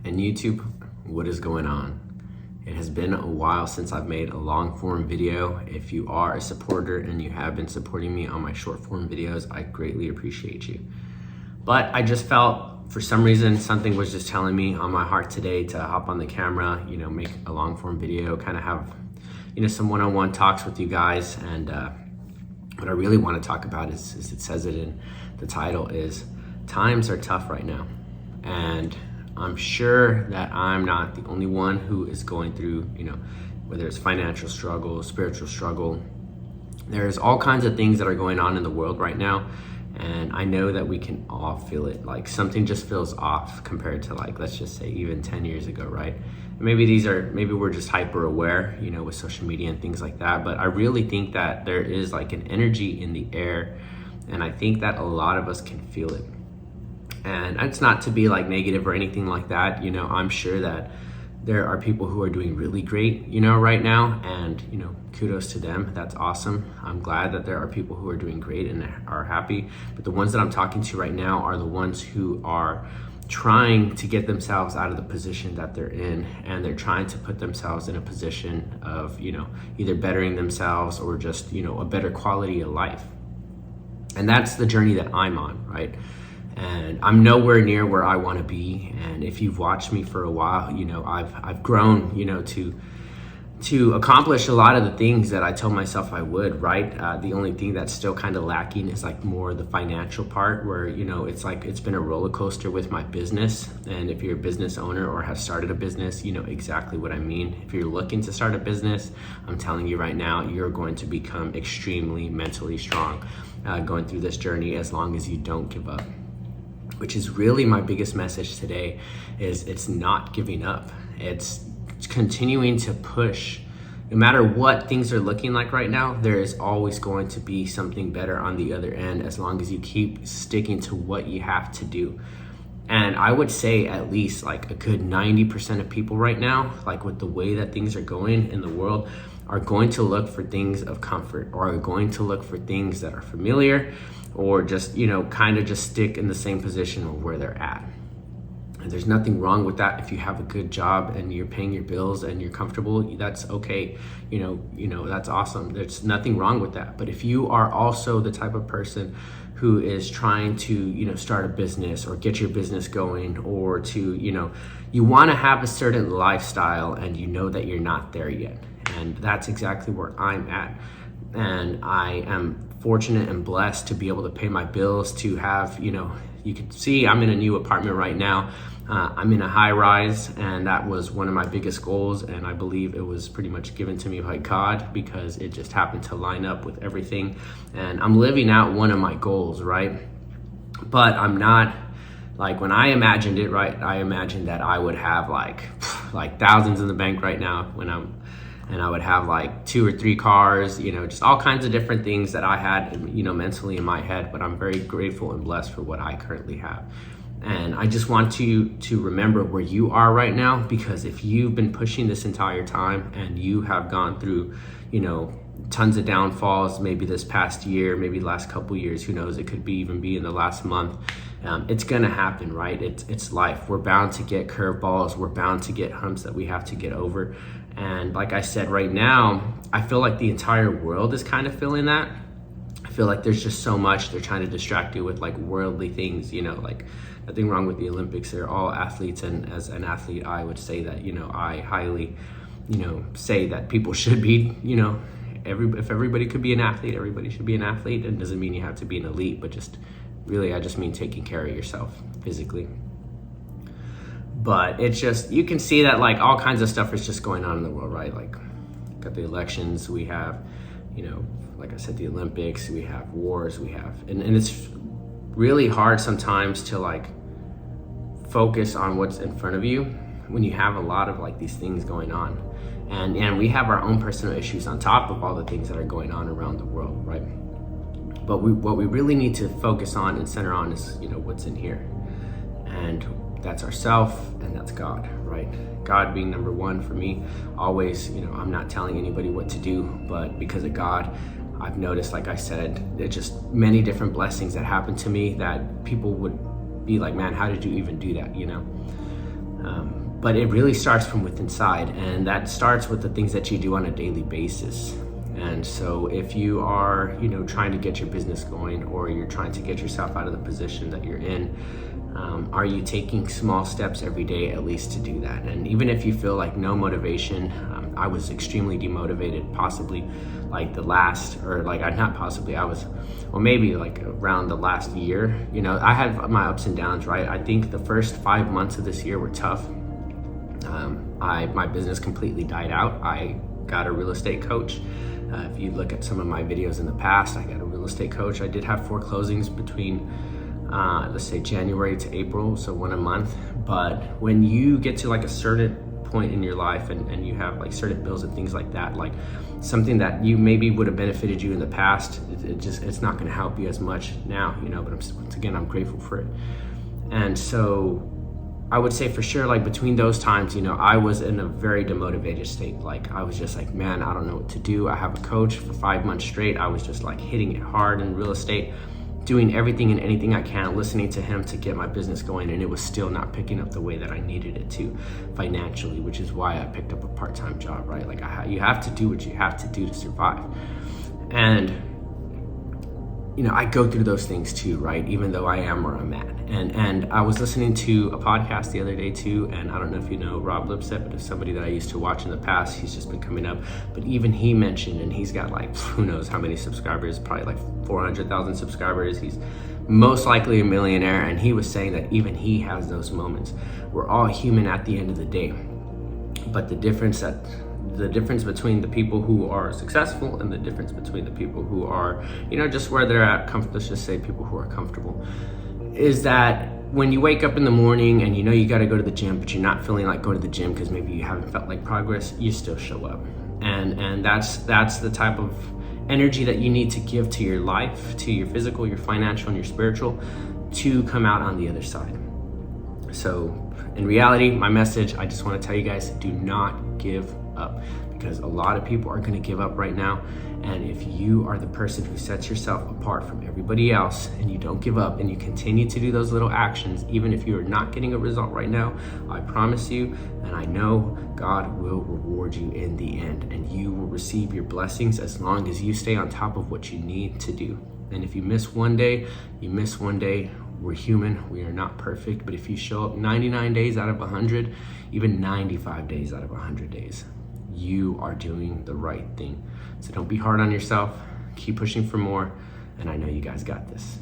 And YouTube, what is going on? It has been a while since I've made a long form video. If you are a supporter and you have been supporting me on my short form videos, I greatly appreciate you. But I just felt for some reason something was just telling me on my heart today to hop on the camera, make a long form video, kind of have, some one-on-one talks with you guys. And what I really want to talk about is it says it in the title, is times are tough right now. And I'm sure that I'm not the only one who is going through, whether it's financial struggle, spiritual struggle. There's all kinds of things that are going on in the world right now. And I know that we can all feel it. Like something just feels off compared to, like, let's just say even 10 years ago, right? And maybe we're just hyper aware, with social media and things like that. But I really think that there is like an energy in the air. And I think that a lot of us can feel it. And it's not to be like negative or anything like that. I'm sure that there are people who are doing really great, right now. And, kudos to them. That's awesome. I'm glad that there are people who are doing great and are happy. But the ones that I'm talking to right now are the ones who are trying to get themselves out of the position that they're in. And they're trying to put themselves in a position of, either bettering themselves or just, a better quality of life. And that's the journey that I'm on, right? And I'm nowhere near where I want to be. And if you've watched me for a while, I've grown, to accomplish a lot of the things that I told myself I would, right? The only thing that's still kind of lacking is like more the financial part where, it's like it's been a roller coaster with my business. And if you're a business owner or have started a business, you know exactly what I mean. If you're looking to start a business, I'm telling you right now, you're going to become extremely mentally strong going through this journey as long as you don't give up. Which is really my biggest message today, is it's not giving up. It's continuing to push. No matter what things are looking like right now, there is always going to be something better on the other end as long as you keep sticking to what you have to do. And I would say at least like a good 90% of people right now, like with the way that things are going in the world, are going to look for things of comfort, or are going to look for things that are familiar, or just, kind of just stick in the same position of where they're at. And there's nothing wrong with that. If you have a good job and you're paying your bills and you're comfortable, that's okay. That's awesome. There's nothing wrong with that. But if you are also the type of person who is trying to, start a business or get your business going, or to, you want to have a certain lifestyle and you know that you're not there yet. And that's exactly where I'm at. And I am fortunate and blessed to be able to pay my bills, to have, you can see I'm in a new apartment right now. I'm in a high rise, and that was one of my biggest goals. And I believe it was pretty much given to me by God, because it just happened to line up with everything. And I'm living out one of my goals, right? But I'm not, like, when I imagined it, right, I imagined that I would have like thousands in the bank right now and I would have like 2 or 3 cars, just all kinds of different things that I had, mentally in my head. But I'm very grateful and blessed for what I currently have. And I just want you to remember where you are right now, because if you've been pushing this entire time and you have gone through, tons of downfalls, maybe this past year, maybe the last couple years, who knows, it could be even be in the last month. It's gonna happen, right? It's life. We're bound to get curveballs. We're bound to get humps that we have to get over. And like I said, right now, I feel like the entire world is kind of feeling that. I feel like there's just so much. They're trying to distract you with like worldly things, like nothing wrong with the Olympics. They're all athletes. And as an athlete, I would say that, I highly, say that people should be, if everybody could be an athlete, everybody should be an athlete. It doesn't mean you have to be an elite, but just really, I just mean taking care of yourself physically. But it's just, you can see that like all kinds of stuff is just going on in the world, right? Like, got the elections, we have, like I said, the Olympics, we have wars, we have, and it's really hard sometimes to like focus on what's in front of you when you have a lot of like these things going on. And we have our own personal issues on top of all the things that are going on around the world, right? But what we really need to focus on and center on is, what's in here. And that's ourself, and that's God, right? God being number one for me. Always, I'm not telling anybody what to do, but because of God, I've noticed, like I said, there's just many different blessings that happen to me that people would be like, man, how did you even do that, But it really starts from within inside, and that starts with the things that you do on a daily basis. And so if you are, trying to get your business going, or you're trying to get yourself out of the position that you're in, are you taking small steps every day at least to do that? And even if you feel like no motivation, I was extremely demotivated, possibly like maybe like around the last year. I had my ups and downs, right? I think the first 5 months of this year were tough. My business completely died out. I got a real estate coach. If you look at some of my videos in the past, I got a real estate coach. I did have 4 closings between, let's say January to April, so 1 a month. But when you get to like a certain point in your life and you have like certain bills and things like that, like something that you maybe would have benefited you in the past, it's not going to help you as much now, but once again, I'm grateful for it. And so I would say for sure, like between those times, I was in a very demotivated state. Like I was just like, man, I don't know what to do. I have a coach for 5 months straight. I was just like hitting it hard in real estate, doing everything and anything I can, listening to him to get my business going. And it was still not picking up the way that I needed it to financially, which is why I picked up a part-time job, right? Like you have to do what you have to do to survive. And I go through those things too, right? Even though I am where I'm at. And I was listening to a podcast the other day too, and I don't know if you know Rob Lipset, but it's somebody that I used to watch in the past. He's just been coming up. But even he mentioned, and he's got like, who knows how many subscribers, probably like 400,000 subscribers. He's most likely a millionaire. And he was saying that even he has those moments. We're all human at the end of the day. But the difference between the people who are successful and the difference between the people who are, just where they're at, let's just say people who are comfortable, is that when you wake up in the morning and you got to go to the gym, but you're not feeling like going to the gym because maybe you haven't felt like progress, you still show up. And that's the type of energy that you need to give to your life, to your physical, your financial, and your spiritual, to come out on the other side. So in reality, my message, I just want to tell you guys, do not give up, because a lot of people are going to give up right now. And if you are the person who sets yourself apart from everybody else and you don't give up and you continue to do those little actions, even if you're not getting a result right now, I promise you, and I know God will reward you in the end, and you will receive your blessings as long as you stay on top of what you need to do. And if you miss one day, you miss one day. We're human, we are not perfect, but if you show up 99 days out of 100, even 95 days out of 100 days, you are doing the right thing. So don't be hard on yourself, keep pushing for more, and I know you guys got this.